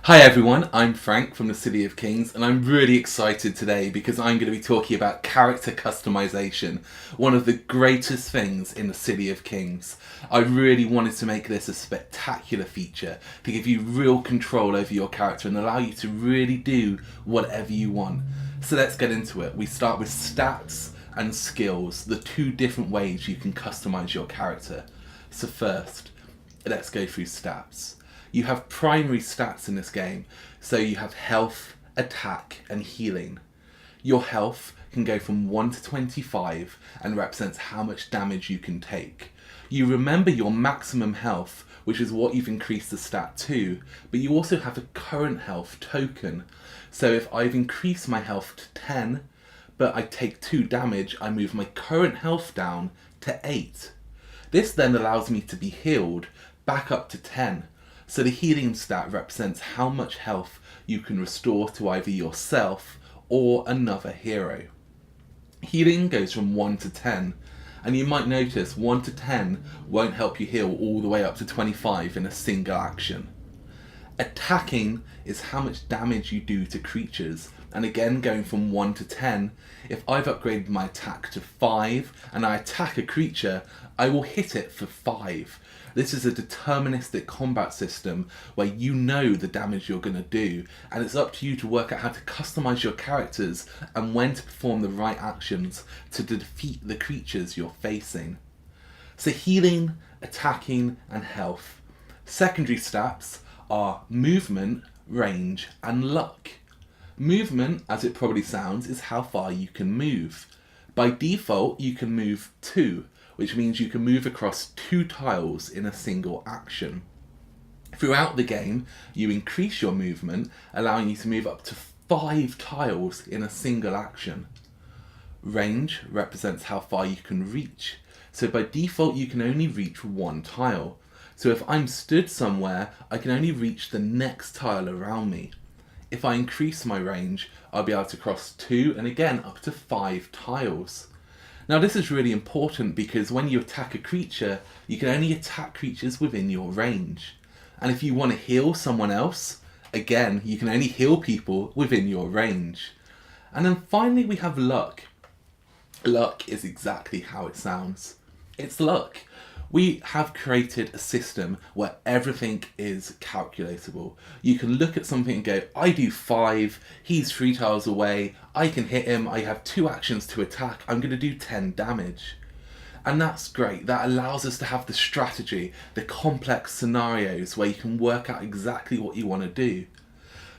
Hi everyone, I'm Frank from the City of Kings, and I'm really excited today because I'm going to be talking about character customization, one of the greatest things in the City of Kings. I really wanted to make this a spectacular feature to give you real control over your character and allow you to really do whatever you want. So let's get into it. We start with stats and skills, the two different ways you can customize your character. So first, let's go through stats. You have primary stats in this game, so you have health, attack, and healing. Your health can go from 1 to 25 and represents how much damage you can take. You remember your maximum health, which is what you've increased the stat to, but you also have a current health token. So if I've increased my health to 10, but I take 2 damage, I move my current health down to 8. This then allows me to be healed back up to 10. So the healing stat represents how much health you can restore to either yourself or another hero. Healing goes from 1 to 10, and you might notice 1 to 10 won't help you heal all the way up to 25 in a single action. Attacking is how much damage you do to creatures, and again going from 1 to 10, if I've upgraded my attack to 5 and I attack a creature, I will hit it for 5. This is a deterministic combat system where you know the damage you're going to do, and it's up to you to work out how to customize your characters and when to perform the right actions to defeat the creatures you're facing. So healing, attacking, and health. Secondary stats are movement, range, and luck. Movement, as it probably sounds, is how far you can move. By default, you can move 2, which means you can move across 2 tiles in a single action. Throughout the game, you increase your movement, allowing you to move up to 5 tiles in a single action. Range represents how far you can reach. So by default, you can only reach 1 tile. So if I'm stood somewhere, I can only reach the next tile around me. If I increase my range, I'll be able to cross 2 and again up to 5 tiles. Now this is really important because when you attack a creature, you can only attack creatures within your range. And if you want to heal someone else, again, you can only heal people within your range. And then finally we have luck. Luck is exactly how it sounds. It's luck. We have created a system where everything is calculatable. You can look at something and go, I do 5, he's 3 tiles away, I can hit him, I have 2 actions to attack, I'm going to do 10 damage. And that's great. That allows us to have the strategy, the complex scenarios where you can work out exactly what you want to do.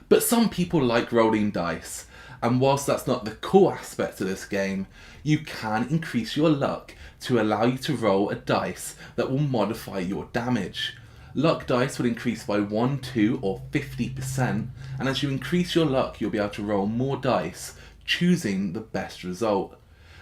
But some people like rolling dice, and whilst that's not the core aspect of this game, you can increase your luck to allow you to roll a dice that will modify your damage. Luck dice will increase by 1, 2 or 50%, and as you increase your luck you'll be able to roll more dice, choosing the best result.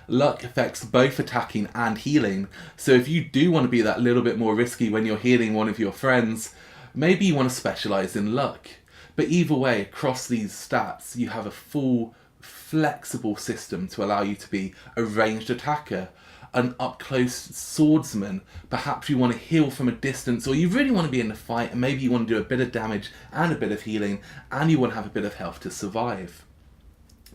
Luck affects both attacking and healing, so if you do want to be that little bit more risky when you're healing one of your friends, maybe you want to specialise in luck. But either way, across these stats, you have a full, flexible system to allow you to be a ranged attacker, an up-close swordsman, perhaps you want to heal from a distance, or you really want to be in the fight and maybe you want to do a bit of damage and a bit of healing, and you want to have a bit of health to survive.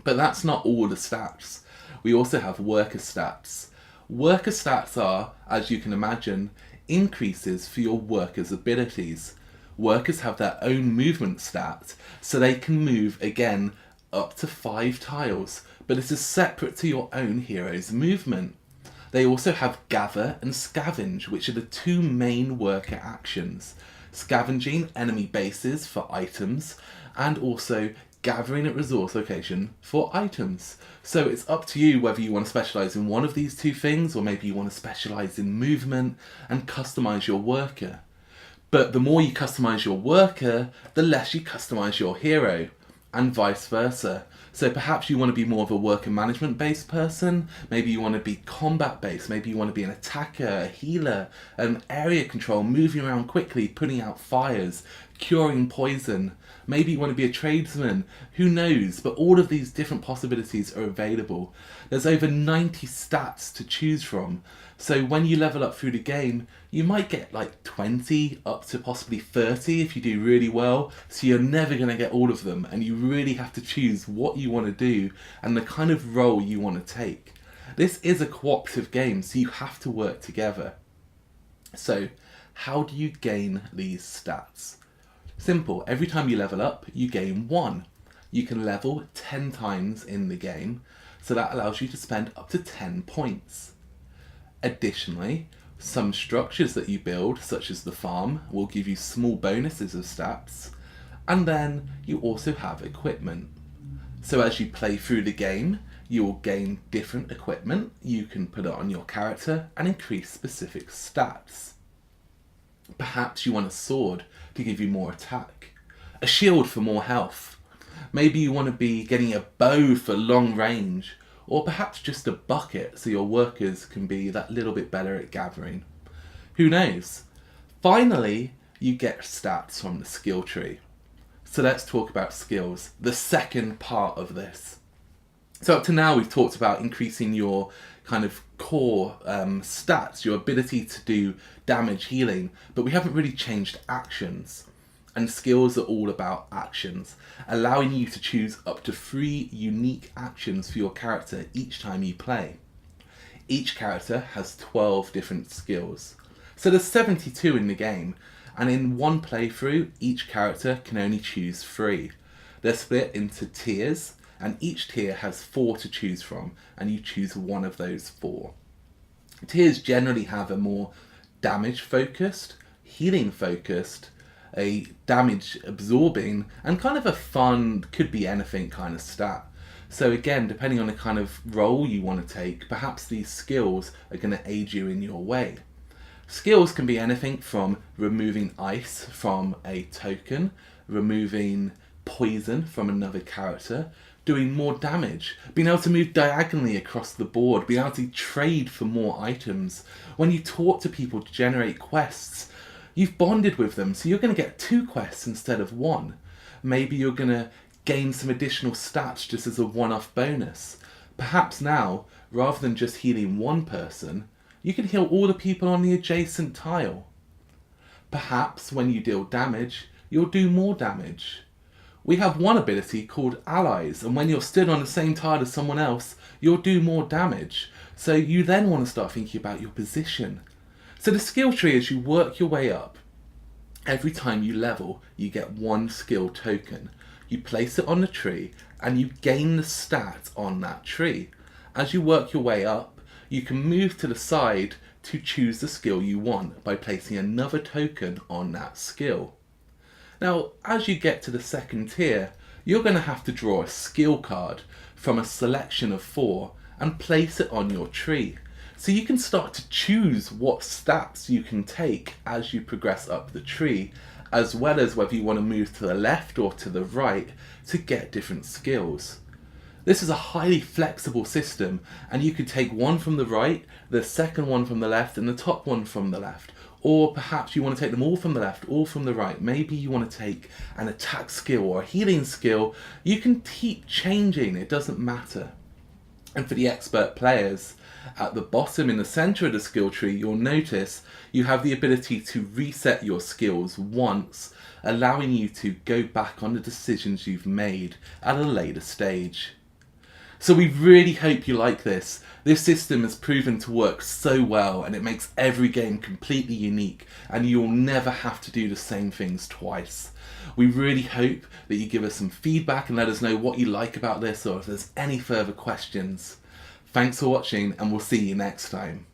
But that's not all the stats. We also have worker stats. Worker stats are, as you can imagine, increases for your workers' abilities. Workers have their own movement stat, so they can move again up to 5 tiles, but this is separate to your own hero's movement. They also have gather and scavenge, which are the 2 main worker actions. Scavenging enemy bases for items, and also gathering at resource location for items. So it's up to you whether you want to specialise in one of these 2 things, or maybe you want to specialise in movement and customise your worker. But the more you customise your worker, the less you customise your hero, and vice versa. So perhaps you want to be more of a worker management based person, maybe you want to be combat based, maybe you want to be an attacker, a healer, an area control, moving around quickly, putting out fires, curing poison. Maybe you want to be a tradesman. Who knows? But all of these different possibilities are available. There's over 90 stats to choose from. So when you level up through the game, you might get like 20 up to possibly 30 if you do really well. So you're never going to get all of them. And you really have to choose what you want to do and the kind of role you want to take. This is a cooperative game, so you have to work together. So how do you gain these stats? Simple. Every time you level up, you gain 1. You can level 10 times in the game, so that allows you to spend up to 10 points. Additionally, some structures that you build, such as the farm, will give you small bonuses of stats, and then you also have equipment. So as you play through the game, you will gain different equipment. You can put it on your character and increase specific stats. Perhaps you want a sword to give you more attack, a shield for more health. Maybe you want to be getting a bow for long range, or perhaps just a bucket so your workers can be that little bit better at gathering. Who knows? Finally, you get stats from the skill tree. So let's talk about skills, the second part of this. So up to now we've talked about increasing your kind of core stats, your ability to do damage, healing, but we haven't really changed actions. And skills are all about actions, allowing you to choose up to 3 unique actions for your character each time you play. Each character has 12 different skills. So there's 72 in the game, and in one playthrough, each character can only choose 3. They're split into tiers, and each tier has 4 to choose from, and you choose one of those 4. Tiers generally have a more damage focused, healing focused, a damage absorbing, and kind of a fun, could be anything kind of stat. So again, depending on the kind of role you want to take, perhaps these skills are going to aid you in your way. Skills can be anything from removing ice from a token, removing poison from another character, doing more damage, being able to move diagonally across the board, being able to trade for more items. When you talk to people to generate quests, you've bonded with them, so you're going to get 2 quests instead of 1. Maybe you're going to gain some additional stats just as a one-off bonus. Perhaps now, rather than just healing one person, you can heal all the people on the adjacent tile. Perhaps when you deal damage, you'll do more damage. We have one ability called Allies, and when you're stood on the same tile as someone else, you'll do more damage. So you then want to start thinking about your position. So the skill tree, as you work your way up, every time you level, you get 1 skill token. You place it on the tree, and you gain the stat on that tree. As you work your way up, you can move to the side to choose the skill you want by placing another token on that skill. Now, as you get to the second tier, you're going to have to draw a skill card from a selection of 4 and place it on your tree. So you can start to choose what stats you can take as you progress up the tree, as well as whether you want to move to the left or to the right to get different skills. This is a highly flexible system, and you could take one from the right, the second one from the left, and the top one from the left. Or perhaps you want to take them all from the left, all from the right. Maybe you want to take an attack skill or a healing skill. You can keep changing, it doesn't matter. And for the expert players, at the bottom in the center of the skill tree, you'll notice you have the ability to reset your skills once, allowing you to go back on the decisions you've made at a later stage. So we really hope you like this. This system has proven to work so well, and it makes every game completely unique, and you'll never have to do the same things twice. We really hope that you give us some feedback and let us know what you like about this, or if there's any further questions. Thanks for watching, and we'll see you next time.